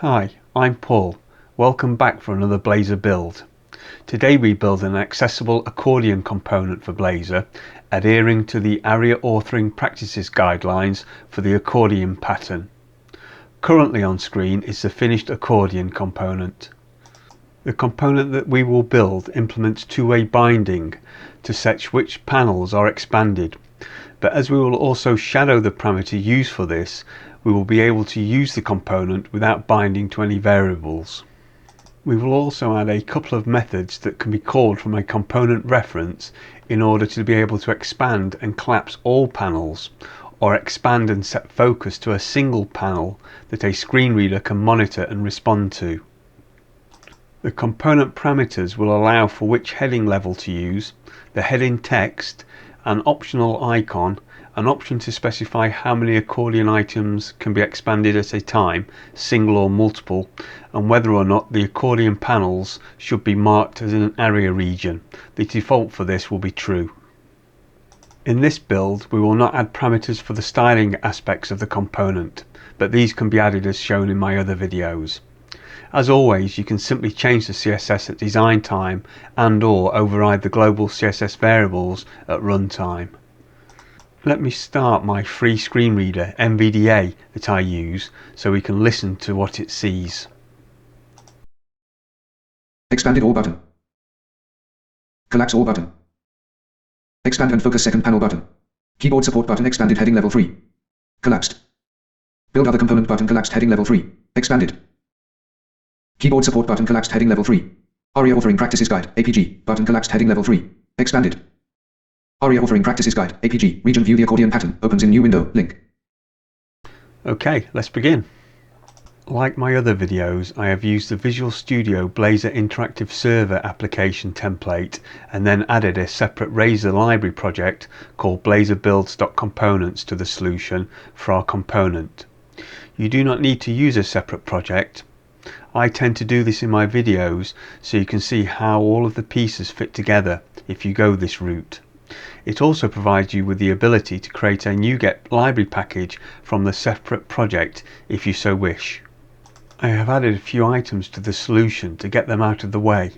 Hi, I'm Paul. Welcome back for another Blazor build. Today we build an accessible accordion component for Blazor, adhering to the ARIA authoring practices guidelines for the accordion pattern. Currently on screen is the finished accordion component. The component that we will build implements two-way binding to set which panels are expanded, but as we will also shadow the parameter used for this, we will be able to use the component without binding to any variables. We will also add a couple of methods that can be called from a component reference in order to be able to expand and collapse all panels, or expand and set focus to a single panel that a screen reader can monitor and respond to. The component parameters will allow for which heading level to use, the heading text, an optional icon, an option to specify how many accordion items can be expanded at a time, single or multiple, and whether or not the accordion panels should be marked as an ARIA region. The default for this will be true. In this build we will not add parameters for the styling aspects of the component, but these can be added as shown in my other videos. As always, you can simply change the CSS at design time and/or override the global CSS variables at runtime. Let me start my free screen reader NVDA that I use so we can listen to what it sees. Expanded all button. Collapse all button. Expand and focus second panel button. Keyboard support button expanded heading level 3. Collapsed. Build other component button collapsed heading level 3. Expanded. Keyboard support button collapsed heading level 3. ARIA authoring practices guide APG button collapsed heading level 3. Expanded. ARIA authoring practices guide APG region view the accordion pattern opens in new window link. Okay, let's begin. Like my other videos, I have used the Visual Studio Blazor Interactive Server application template and then added a separate Razor library project called blazorbuilds.components to the solution for our component. You do not need to use a separate project. I tend to do this in my videos so you can see how all of the pieces fit together if you go this route. It also provides you with the ability to create a NuGet library package from the separate project if you so wish. I have added a few items to the solution to get them out of the way.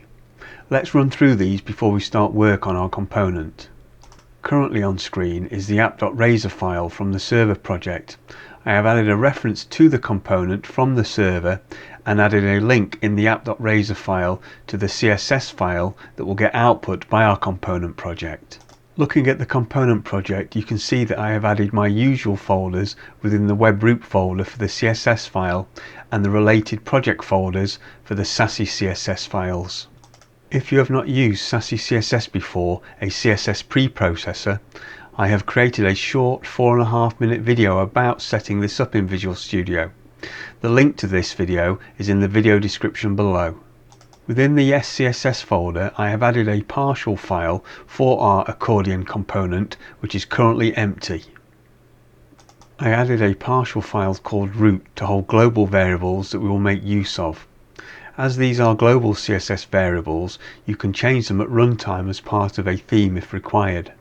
Let's run through these before we start work on our component. Currently on screen is the app.razor file from the server project. I have added a reference to the component from the server and added a link in the app.razor file to the CSS file that will get output by our component project. Looking at the component project, you can see that I have added my usual folders within the web root folder for the CSS file and the related project folders for the Sassy CSS files. If you have not used Sassy CSS before, a CSS preprocessor, I have created a short 4.5 minute video about setting this up in Visual Studio. The link to this video is in the video description below. Within the SCSS folder, I have added a partial file for our accordion component, which is currently empty. I added a partial file called root to hold global variables that we will make use of. As these are global CSS variables, you can change them at runtime as part of a theme if required.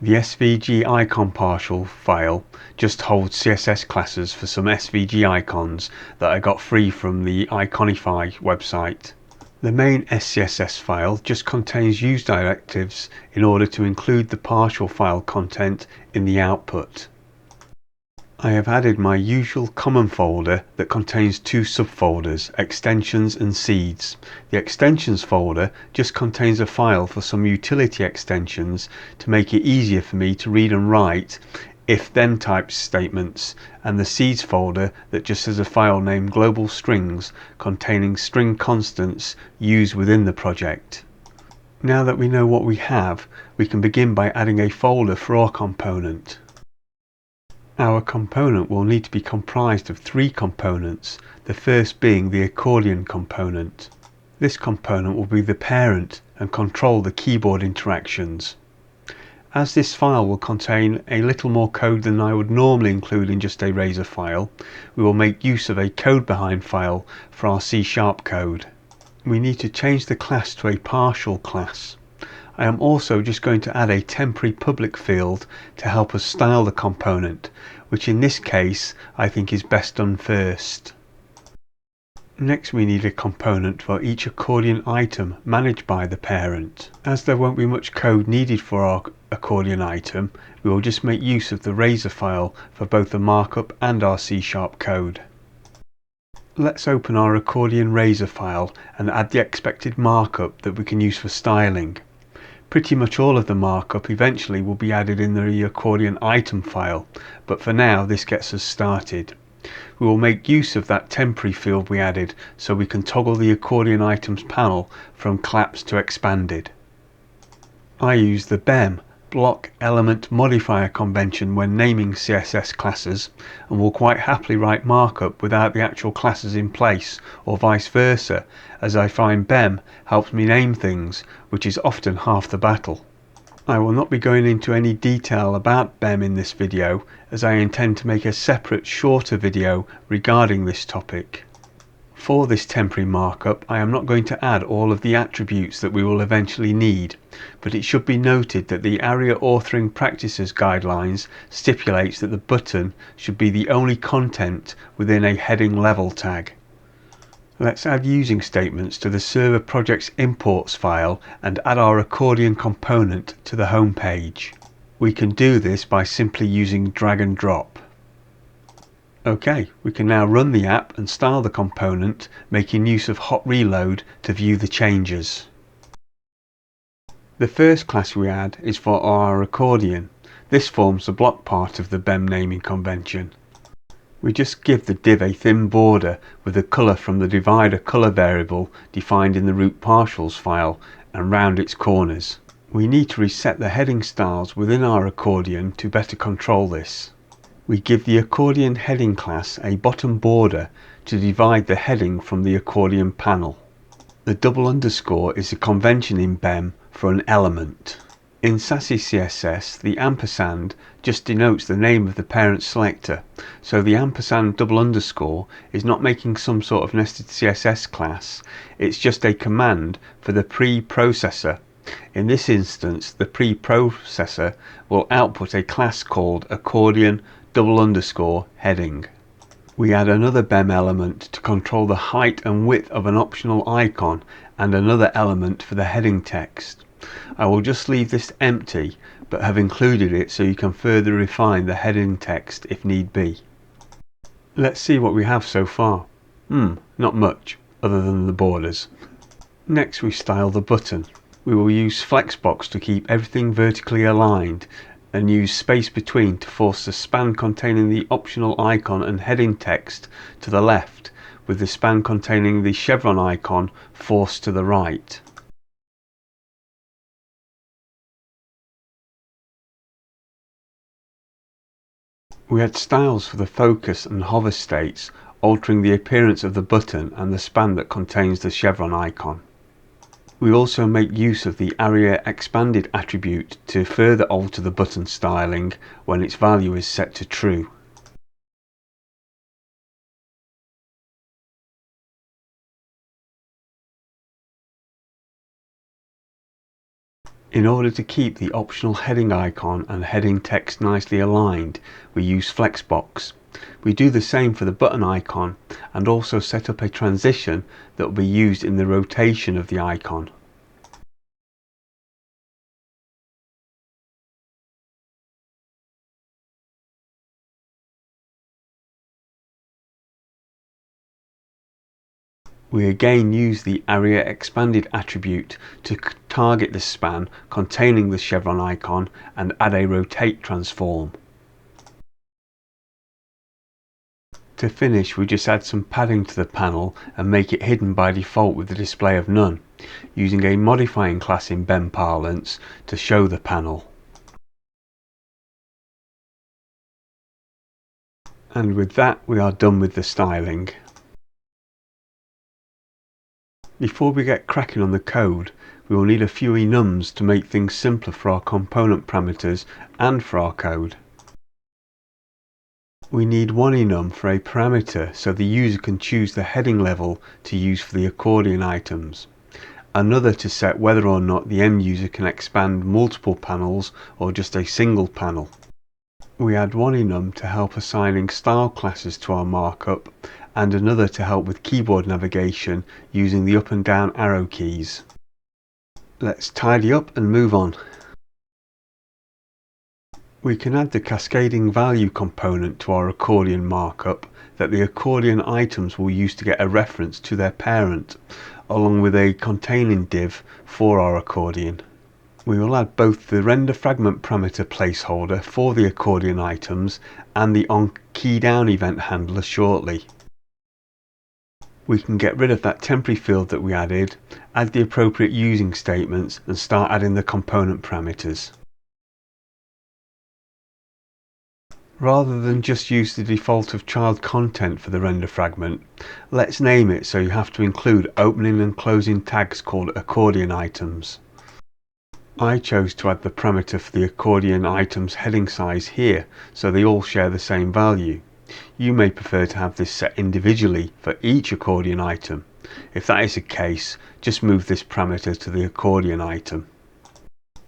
The SVG icon partial file just holds CSS classes for some SVG icons that I got free from the Iconify website. The main SCSS file just contains use directives in order to include the partial file content in the output. I have added my usual common folder that contains two subfolders, extensions and seeds. The extensions folder just contains a file for some utility extensions to make it easier for me to read and write if-then type statements, and the seeds folder that just has a file named global strings containing string constants used within the project. Now that we know what we have, we can begin by adding a folder for our component. Our component will need to be comprised of 3 components, the first being the accordion component. This component will be the parent and control the keyboard interactions. As this file will contain a little more code than I would normally include in just a Razor file, we will make use of a code behind file for our C# code. We need to change the class to a partial class. I am also just going to add a temporary public field to help us style the component, which in this case I think is best done first. Next we need a component for each accordion item managed by the parent. As there won't be much code needed for our accordion item, we will just make use of the Razor file for both the markup and our C# code. Let's open our accordion Razor file and add the expected markup that we can use for styling. Pretty much all of the markup eventually will be added in the accordion item file, but for now this gets us started. We will make use of that temporary field we added so we can toggle the accordion items panel from collapsed to expanded. I use the BEM block element modifier convention when naming CSS classes, and will quite happily write markup without the actual classes in place, or vice versa, as I find BEM helps me name things, which is often half the battle. I will not be going into any detail about BEM in this video, as I intend to make a separate shorter video regarding this topic. For this temporary markup, I am not going to add all of the attributes that we will eventually need, but it should be noted that the ARIA Authoring Practices Guidelines stipulates that the button should be the only content within a heading level tag. Let's add using statements to the server project's imports file and add our accordion component to the home page. We can do this by simply using drag and drop. OK, we can now run the app and style the component, making use of hot reload to view the changes. The first class we add is for our accordion. This forms the block part of the BEM naming convention. We just give the div a thin border with the colour from the divider colour variable defined in the root partials file and round its corners. We need to reset the heading styles within our accordion to better control this. We give the accordion heading class a bottom border to divide the heading from the accordion panel. The double underscore is a convention in BEM for an element. In Sassy CSS, the ampersand just denotes the name of the parent selector, so the ampersand double underscore is not making some sort of nested CSS class, it's just a command for the preprocessor. In this instance, the preprocessor will output a class called accordion double underscore heading. We add another BEM element to control the height and width of an optional icon and another element for the heading text. I will just leave this empty, but have included it so you can further refine the heading text if need be. Let's see what we have so far. Not much, other than the borders. Next we style the button. We will use flexbox to keep everything vertically aligned and use space between to force the span containing the optional icon and heading text to the left, with the span containing the chevron icon forced to the right. We add styles for the focus and hover states, altering the appearance of the button and the span that contains the chevron icon. We also make use of the ARIA expanded attribute to further alter the button styling when its value is set to true. In order to keep the optional heading icon and heading text nicely aligned, we use flexbox. We do the same for the button icon and also set up a transition that will be used in the rotation of the icon. We again use the ARIA expanded attribute to target the span containing the chevron icon and add a rotate transform. To finish, we just add some padding to the panel and make it hidden by default with the display of none, using a modifying class in BEM parlance to show the panel. And with that, we are done with the styling. Before we get cracking on the code, we will need a few enums to make things simpler for our component parameters and for our code. We need one enum for a parameter so the user can choose the heading level to use for the accordion items, another to set whether or not the end user can expand multiple panels or just a single panel. We add one enum to help assigning style classes to our markup and another to help with keyboard navigation using the up and down arrow keys. Let's tidy up and move on. We can add the cascading value component to our accordion markup that the accordion items will use to get a reference to their parent, along with a containing div for our accordion. We will add both the render fragment parameter placeholder for the accordion items and the onKeyDown event handler shortly. We can get rid of that temporary field that we added, add the appropriate using statements and start adding the component parameters. Rather than just use the default of child content for the render fragment, let's name it so you have to include opening and closing tags called accordion items. I chose to add the parameter for the accordion items heading size here so they all share the same value. You may prefer to have this set individually for each accordion item. If that is the case, just move this parameter to the accordion item.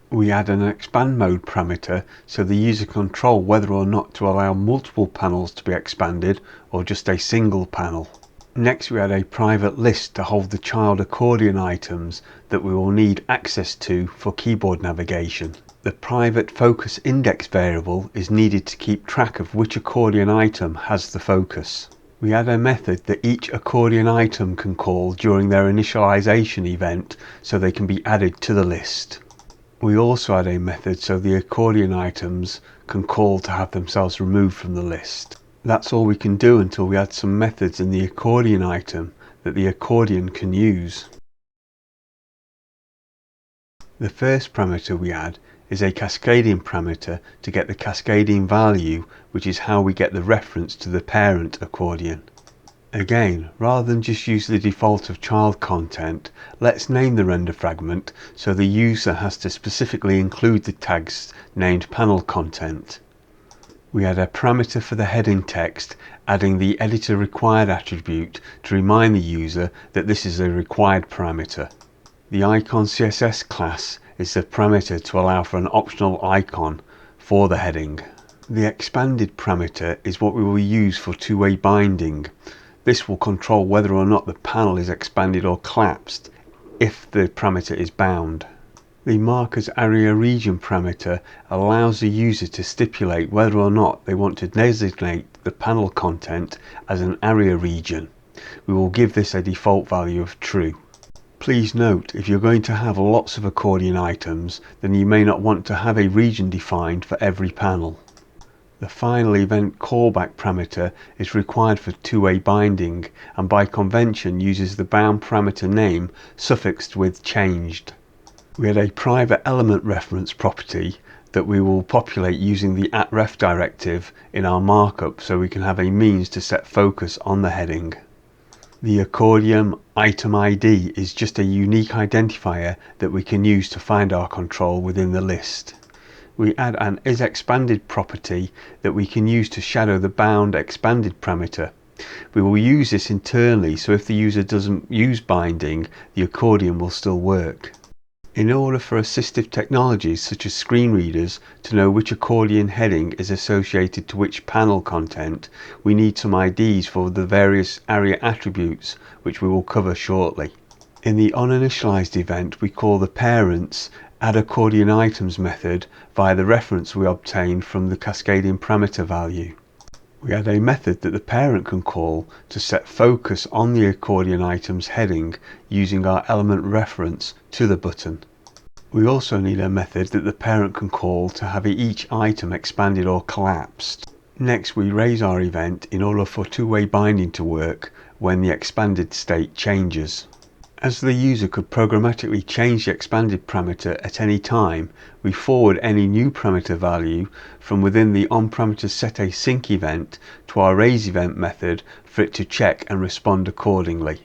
We add an expand mode parameter so the user can control whether or not to allow multiple panels to be expanded or just a single panel. Next we add a private list to hold the child accordion items that we will need access to for keyboard navigation. The private focus index variable is needed to keep track of which accordion item has the focus. We add a method that each accordion item can call during their initialization event so they can be added to the list. We also add a method so the accordion items can call to have themselves removed from the list. That's all we can do until we add some methods in the accordion item that the accordion can use. The first parameter we add is a cascading parameter to get the cascading value, which is how we get the reference to the parent accordion. Again, rather than just use the default of child content, let's name the render fragment so the user has to specifically include the tags named panel content. We add a parameter for the heading text, adding the editor required attribute to remind the user that this is a required parameter. The icon CSS class is the parameter to allow for an optional icon for the heading. The expanded parameter is what we will use for two-way binding. This will control whether or not the panel is expanded or collapsed if the parameter is bound. The markers ARIA region parameter allows the user to stipulate whether or not they want to designate the panel content as an ARIA region. We will give this a default value of true. Please note, if you're going to have lots of accordion items, then you may not want to have a region defined for every panel. The final event callback parameter is required for two-way binding and by convention uses the bound parameter name suffixed with changed. We had a private element reference property that we will populate using the @ref directive in our markup so we can have a means to set focus on the heading. The accordion item ID is just a unique identifier that we can use to find our control within the list. We add an isExpanded property that we can use to shadow the bound expanded parameter. We will use this internally so if the user doesn't use binding, the accordion will still work. In order for assistive technologies such as screen readers to know which accordion heading is associated to which panel content, we need some IDs for the various ARIA attributes, which we will cover shortly. In the onInitialized event, we call the parents addAccordionItems method via the reference we obtained from the cascading parameter value. We add a method that the parent can call to set focus on the accordion item's heading using our element reference to the button. We also need a method that the parent can call to have each item expanded or collapsed. Next, we raise our event in order for two-way binding to work when the expanded state changes. As the user could programmatically change the expanded parameter at any time, we forward any new parameter value from within the onParameterSetAsync event to our raise event method for it to check and respond accordingly.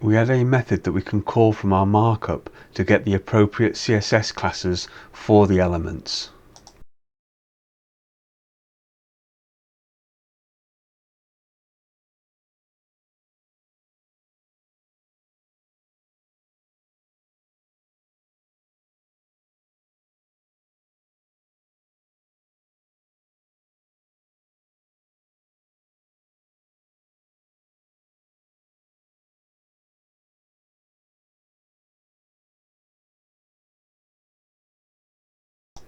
We add a method that we can call from our markup to get the appropriate CSS classes for the elements.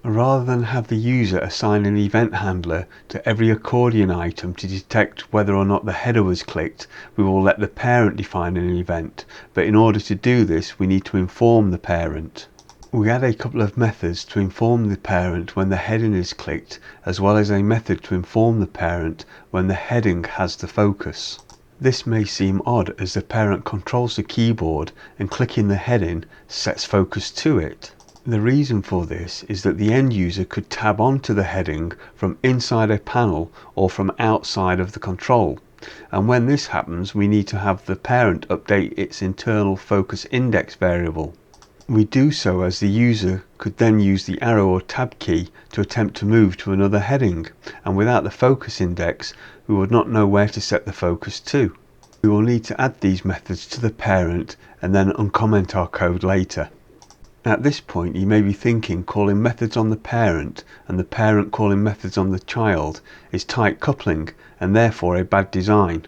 Rather than have the user assign an event handler to every accordion item to detect whether or not the header was clicked, we will let the parent define an event, but in order to do this we need to inform the parent. We add a couple of methods to inform the parent when the heading is clicked, as well as a method to inform the parent when the heading has the focus. This may seem odd as the parent controls the keyboard and clicking the heading sets focus to it. The reason for this is that the end user could tab onto the heading from inside a panel or from outside of the control, and when this happens we need to have the parent update its internal focus index variable. We do so as the user could then use the arrow or tab key to attempt to move to another heading, and without the focus index we would not know where to set the focus to. We will need to add these methods to the parent and then uncomment our code later. At this point you may be thinking calling methods on the parent and the parent calling methods on the child is tight coupling and therefore a bad design.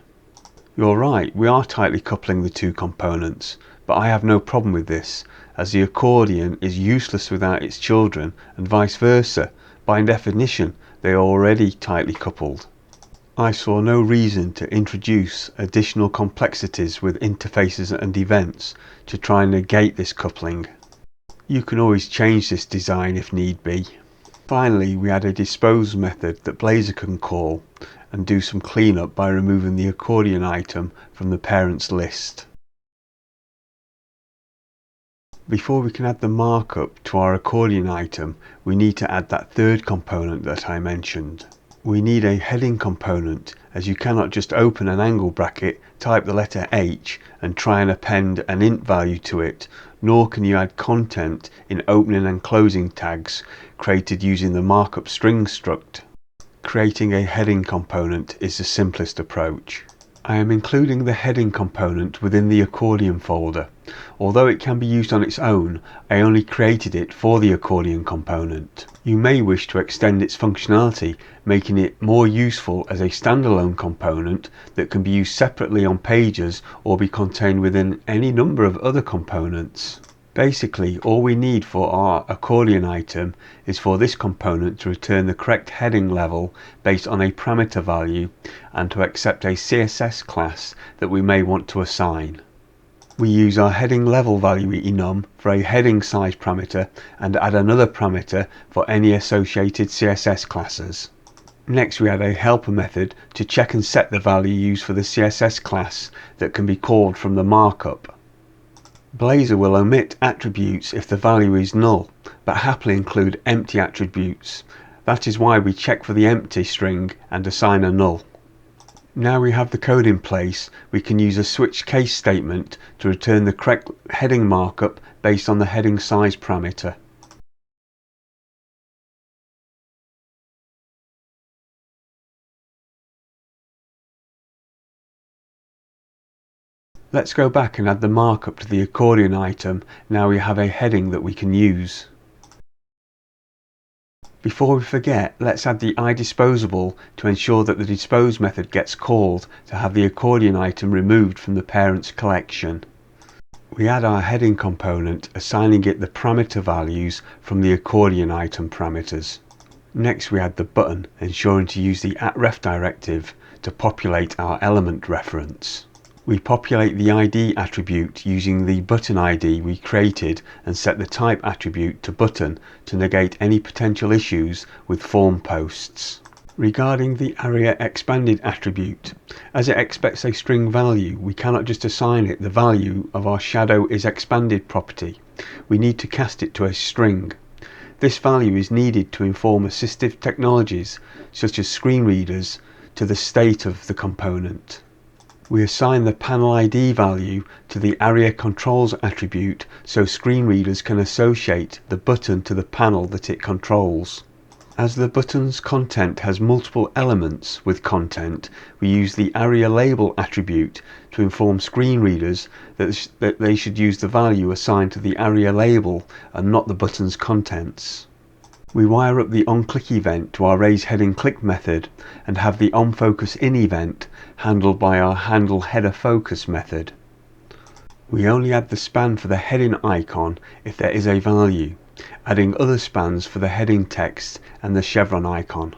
You're right, we are tightly coupling the two components, but I have no problem with this, as the accordion is useless without its children and vice versa. By definition they are already tightly coupled. I saw no reason to introduce additional complexities with interfaces and events to try and negate this coupling. You can always change this design if need be. Finally, we add a dispose method that Blazor can call and do some cleanup by removing the accordion item from the parent's list. Before we can add the markup to our accordion item, we need to add that third component that I mentioned. We need a heading component, as you cannot just open an angle bracket, type the letter H and try and append an int value to it, nor can you add content in opening and closing tags created using the markup string struct. Creating a heading component is the simplest approach. I am including the heading component within the accordion folder. Although it can be used on its own, I only created it for the accordion component. You may wish to extend its functionality, making it more useful as a standalone component that can be used separately on pages or be contained within any number of other components. Basically, all we need for our accordion item is for this component to return the correct heading level based on a parameter value and to accept a CSS class that we may want to assign. We use our heading level value enum for a heading size parameter and add another parameter for any associated CSS classes. Next we add a helper method to check and set the value used for the CSS class that can be called from the markup. Blazor will omit attributes if the value is null, but happily include empty attributes. That is why we check for the empty string and assign a null. Now we have the code in place, we can use a switch case statement to return the correct heading markup based on the heading size parameter. Let's go back and add the markup to the accordion item now we have a heading that we can use. Before we forget, let's add the iDisposable to ensure that the dispose method gets called to have the accordion item removed from the parent's collection. We add our heading component, assigning it the parameter values from the accordion item parameters. Next we add the button, ensuring to use the @ref directive to populate our element reference. We populate the ID attribute using the button ID we created and set the type attribute to button to negate any potential issues with form posts. Regarding the ARIA expanded attribute, as it expects a string value, we cannot just assign it the value of our shadow is expanded property. We need to cast it to a string. This value is needed to inform assistive technologies such as screen readers to the state of the component. We assign the panel ID value to the ARIA controls attribute so screen readers can associate the button to the panel that it controls. As the button's content has multiple elements with content, we use the ARIA label attribute to inform screen readers that they should use the value assigned to the ARIA label and not the button's contents. We wire up the onClick event to our raise_heading_click method and have the onFocusIn event handled by our handleHeaderFocus method. We only add the span for the heading icon if there is a value. adding other spans for the heading text and the chevron icon.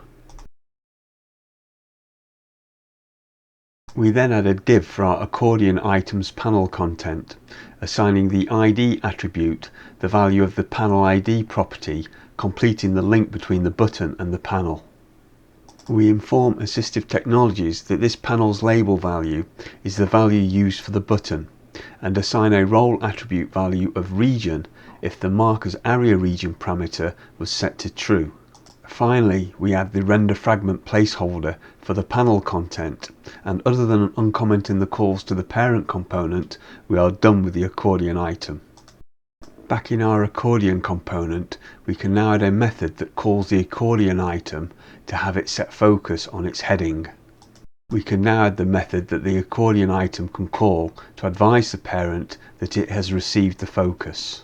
We then add a div for our Accordion items panel content, assigning the ID attribute the value of the panel ID property, completing the link between the button and the panel. We inform Assistive Technologies that this panel's label value is the value used for the button, and assign a role attribute value of region if the marker's ARIA region parameter was set to true. Finally, we add the render fragment placeholder for the panel content, and other than uncommenting the calls to the parent component, we are done with the Accordion item. Back in our Accordion component, we can now add a method that calls the Accordion item to have it set focus on its heading. We can now add the method that the Accordion item can call to advise the parent that it has received the focus.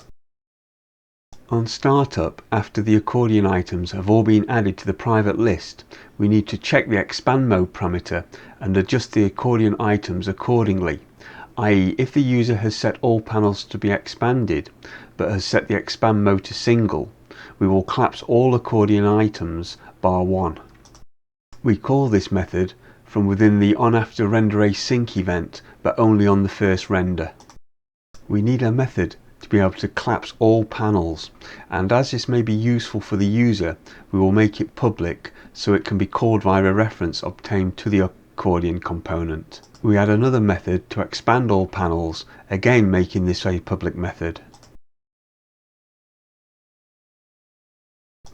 On startup, after the Accordion items have all been added to the private list, we need to check the expand mode parameter and adjust the Accordion items accordingly, i.e. if the user has set all panels to be expanded but has set the expand mode to single, we will collapse all Accordion items bar 1. We call this method from within the onAfterRenderAsync event, but only on the first render. We need a method to be able to collapse all panels, and as this may be useful for the user, we will make it public so it can be called via a reference obtained to the Accordion component. We add another method to expand all panels, again making this a public method.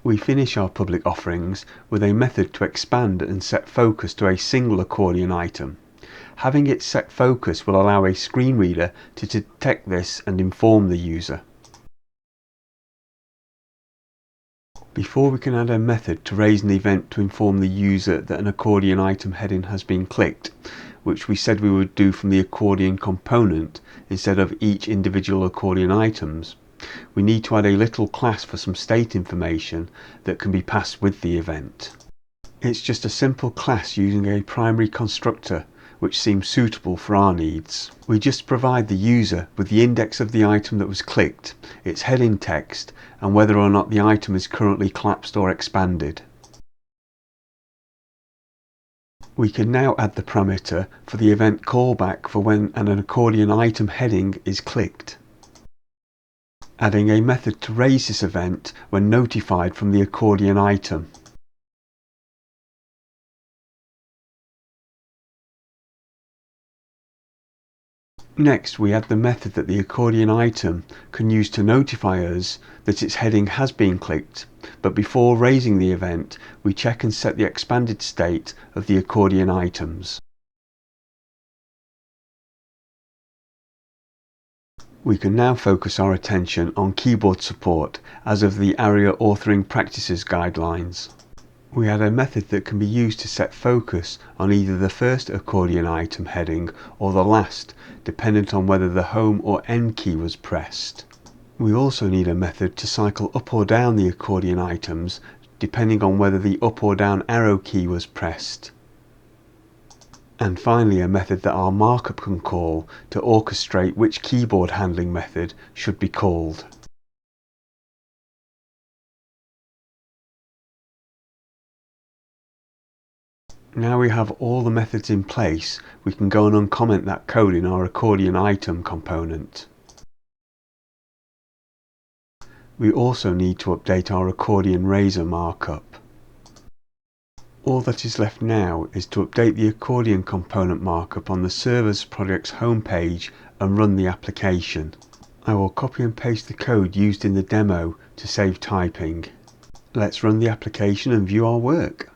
We finish our public offerings with a method to expand and set focus to a single Accordion item. Having it set focus will allow a screen reader to detect this and inform the user. Before we can add a method to raise an event to inform the user that an Accordion item heading has been clicked, which we said we would do from the Accordion component instead of each individual Accordion items, we need to add a little class for some state information that can be passed with the event. It's just a simple class using a primary constructor, which seems suitable for our needs. We just provide the user with the index of the item that was clicked, its heading text, and whether or not the item is currently collapsed or expanded. We can now add the parameter for the event callback for when an Accordion item heading is clicked, adding a method to raise this event when notified from the Accordion item. Next, we add the method that the Accordion item can use to notify us that its heading has been clicked, but before raising the event, we check and set the expanded state of the Accordion items. We can now focus our attention on keyboard support as of the ARIA Authoring Practices guidelines. We add a method that can be used to set focus on either the first Accordion item heading or the last, dependent on whether the home or end key was pressed. We also need a method to cycle up or down the Accordion items, depending on whether the up or down arrow key was pressed. And finally, a method that our markup can call to orchestrate which keyboard handling method should be called. Now we have all the methods in place, we can go and uncomment that code in our Accordion item component. We also need to update our Accordion Razor markup. All that is left now is to update the Accordion component markup on the server's project's homepage and run the application. I will copy and paste the code used in the demo to save typing. Let's run the application and view our work.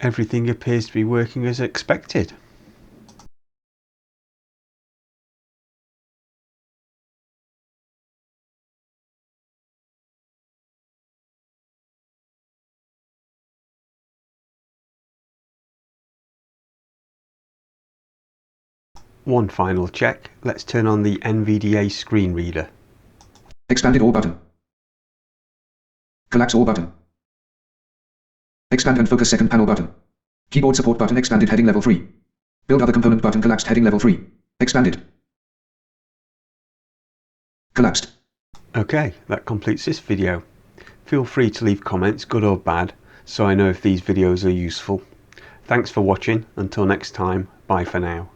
Everything appears to be working as expected. One final check. Let's turn on the NVDA screen reader. Expanded all button. Collapse all button. Expand and focus second panel button. Keyboard support button expanded heading level 3. Build other component button collapsed heading level 3. Expanded. Collapsed. Okay, that completes this video. Feel free to leave comments, good or bad, so I know if these videos are useful. Thanks for watching. Until next time, bye for now.